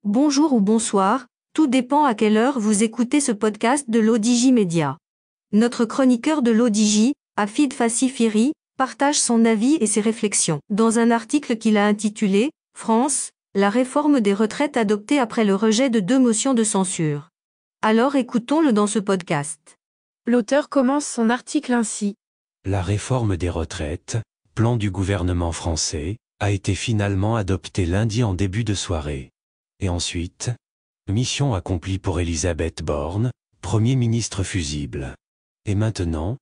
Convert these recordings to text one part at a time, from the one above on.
Bonjour ou bonsoir, tout dépend à quelle heure vous écoutez ce podcast de l'ODJ Média. Notre chroniqueur de l'ODJ, Hafid Fassifiri, partage son avis et ses réflexions dans un article qu'il a intitulé « France, la réforme des retraites adoptée après le rejet de 2 motions de censure ». Alors écoutons-le dans ce podcast. L'auteur commence son article ainsi. La réforme des retraites, plan du gouvernement français, a été finalement adoptée lundi en début de soirée. Et ensuite, mission accomplie pour Elisabeth Borne, Premier ministre fusible. Et maintenant,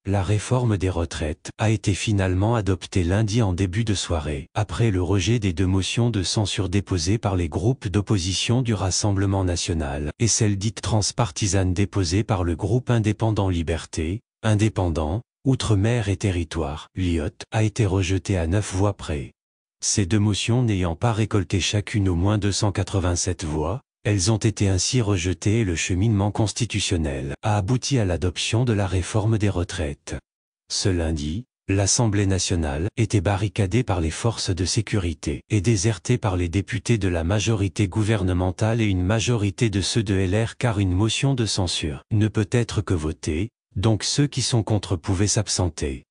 la réforme des retraites a été finalement adoptée lundi en début de soirée, après le rejet des 2 motions de censure déposées par les groupes d'opposition du Rassemblement national et celle dite transpartisane déposée par le groupe indépendant Liberté, indépendant, Outre-mer et Territoire, l'IOT, a été rejetée à 9 voix près. Ces 2 motions n'ayant pas récolté chacune au moins 287 voix, elles ont été ainsi rejetées et le cheminement constitutionnel a abouti à l'adoption de la réforme des retraites. Ce lundi, l'Assemblée nationale était barricadée par les forces de sécurité et désertée par les députés de la majorité gouvernementale et une majorité de ceux de LR car une motion de censure ne peut être que votée, donc ceux qui sont contre pouvaient s'absenter.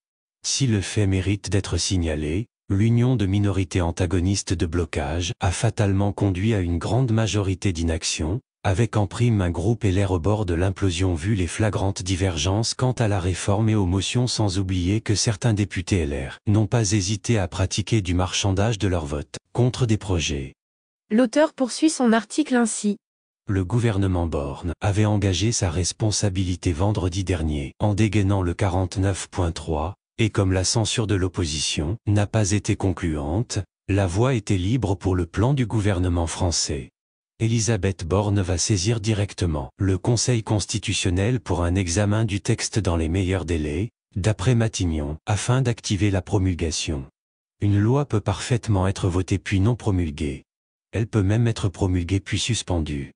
Si le fait mérite d'être signalé, l'union de minorités antagonistes de blocage a fatalement conduit à une grande majorité d'inaction, avec en prime un groupe LR au bord de l'implosion vu les flagrantes divergences quant à la réforme et aux motions sans oublier que certains députés LR n'ont pas hésité à pratiquer du marchandage de leur vote contre des projets. L'auteur poursuit son article ainsi. Le gouvernement Borne avait engagé sa responsabilité vendredi dernier en dégainant le 49.3, et comme la censure de l'opposition n'a pas été concluante, la voie était libre pour le plan du gouvernement français. Elisabeth Borne va saisir directement le Conseil constitutionnel pour un examen du texte dans les meilleurs délais, d'après Matignon, afin d'activer la promulgation. Une loi peut parfaitement être votée puis non promulguée. Elle peut même être promulguée puis suspendue.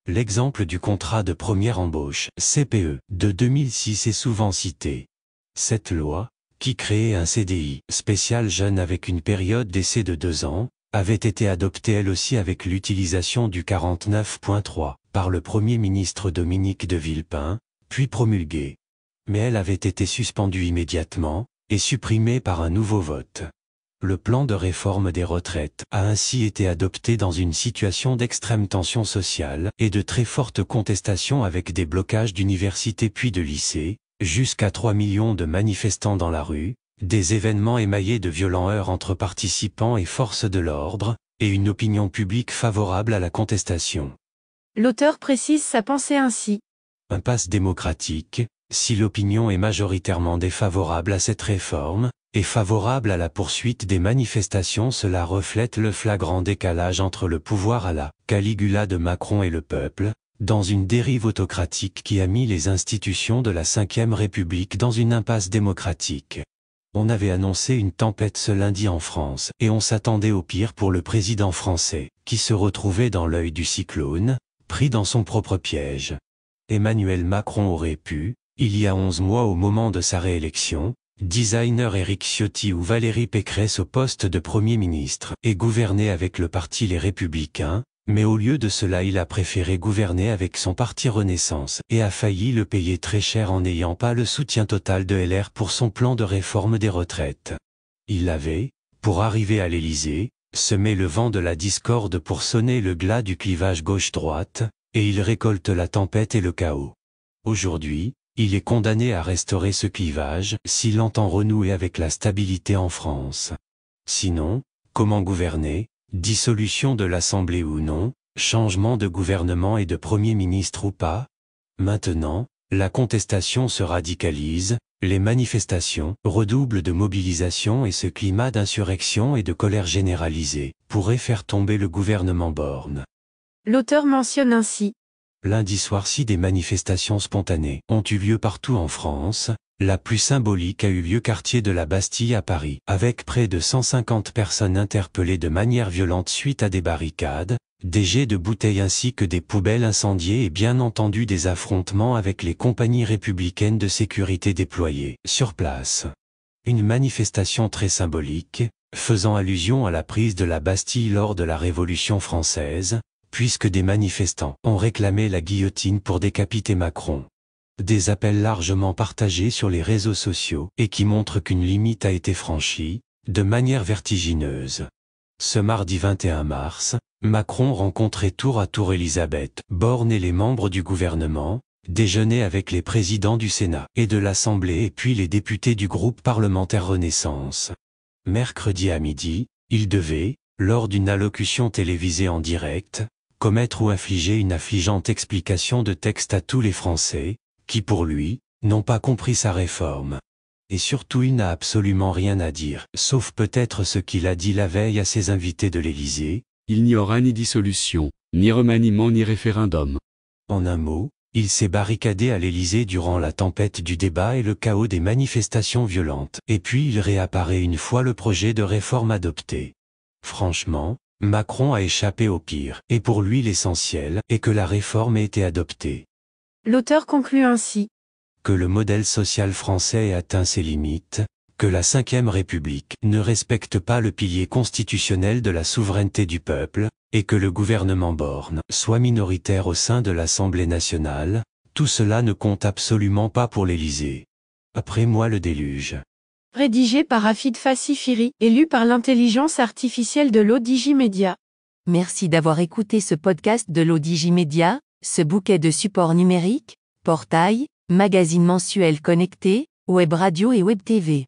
L'exemple du contrat de première embauche, CPE, de 2006 est souvent cité. Cette loi, qui créait un CDI spécial jeune avec une période d'essai de 2 ans, avait été adoptée elle aussi avec l'utilisation du 49.3 par le Premier ministre Dominique de Villepin, puis promulguée. Mais elle avait été suspendue immédiatement, et supprimée par un nouveau vote. Le plan de réforme des retraites a ainsi été adopté dans une situation d'extrême tension sociale et de très forte contestation avec des blocages d'universités puis de lycées, jusqu'à 3 millions de manifestants dans la rue, des événements émaillés de violents heurts entre participants et forces de l'ordre, et une opinion publique favorable à la contestation. L'auteur précise sa pensée ainsi. Impasse démocratique, si l'opinion est majoritairement défavorable à cette réforme, et favorable à la poursuite des manifestations, cela reflète le flagrant décalage entre le pouvoir à la Caligula de Macron et le peuple, dans une dérive autocratique qui a mis les institutions de la Ve République dans une impasse démocratique. On avait annoncé une tempête ce lundi en France, et on s'attendait au pire pour le président français, qui se retrouvait dans l'œil du cyclone, pris dans son propre piège. Emmanuel Macron aurait pu, il y a 11 mois au moment de sa réélection, designer Éric Ciotti ou Valérie Pécresse au poste de Premier ministre, et gouverner avec le parti Les Républicains, mais au lieu de cela il a préféré gouverner avec son parti Renaissance et a failli le payer très cher en n'ayant pas le soutien total de LR pour son plan de réforme des retraites. Il avait, pour arriver à l'Élysée, semé le vent de la discorde pour sonner le glas du clivage gauche-droite, et il récolte la tempête et le chaos. Aujourd'hui, il est condamné à restaurer ce clivage s'il entend renouer avec la stabilité en France. Sinon, comment gouverner ? Dissolution de l'Assemblée ou non, changement de gouvernement et de Premier ministre ou pas? Maintenant, la contestation se radicalise, les manifestations redoublent de mobilisation et ce climat d'insurrection et de colère généralisée pourrait faire tomber le gouvernement Borne. L'auteur mentionne ainsi. Lundi soir, si des manifestations spontanées ont eu lieu partout en France, la plus symbolique a eu lieu quartier de la Bastille à Paris, avec près de 150 personnes interpellées de manière violente suite à des barricades, des jets de bouteilles ainsi que des poubelles incendiées et bien entendu des affrontements avec les compagnies républicaines de sécurité déployées sur place. Une manifestation très symbolique, faisant allusion à la prise de la Bastille lors de la Révolution française, puisque des manifestants ont réclamé la guillotine pour décapiter Macron. Des appels largement partagés sur les réseaux sociaux et qui montrent qu'une limite a été franchie, de manière vertigineuse. Ce mardi 21 mars, Macron rencontrait tour à tour Elisabeth Borne et les membres du gouvernement, déjeunait avec les présidents du Sénat et de l'Assemblée et puis les députés du groupe parlementaire Renaissance. Mercredi à midi, il devait, lors d'une allocution télévisée en direct, commettre ou infliger une affligeante explication de texte à tous les Français, qui pour lui, n'ont pas compris sa réforme. Et surtout il n'a absolument rien à dire, sauf peut-être ce qu'il a dit la veille à ses invités de l'Élysée. Il n'y aura ni dissolution, ni remaniement ni référendum. En un mot, il s'est barricadé à l'Élysée durant la tempête du débat et le chaos des manifestations violentes, et puis il réapparaît une fois le projet de réforme adopté. Franchement, Macron a échappé au pire, et pour lui l'essentiel est que la réforme ait été adoptée. L'auteur conclut ainsi. Que le modèle social français ait atteint ses limites, que la Ve République ne respecte pas le pilier constitutionnel de la souveraineté du peuple, et que le gouvernement Borne soit minoritaire au sein de l'Assemblée nationale, tout cela ne compte absolument pas pour l'Élysée. Après moi le déluge. Rédigé par Afid Fassifiri et lu par l'intelligence artificielle de l'Odigimédia. Merci d'avoir écouté ce podcast de l'Odigimédia, ce bouquet de supports numériques, portail, magazine mensuel connecté, web radio et web TV.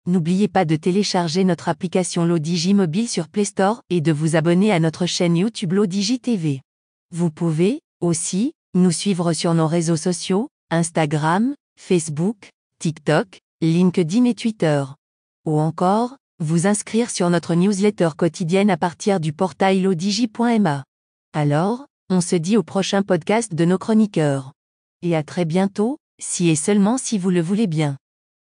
N'oubliez pas de télécharger notre application l'Odigi mobile sur Play Store et de vous abonner à notre chaîne YouTube l'Odigi TV. Vous pouvez, aussi, nous suivre sur nos réseaux sociaux, Instagram, Facebook, TikTok, LinkedIn et Twitter. Ou encore, vous inscrire sur notre newsletter quotidienne à partir du portail lodigi.ma. Alors, on se dit au prochain podcast de nos chroniqueurs. Et à très bientôt, si et seulement si vous le voulez bien.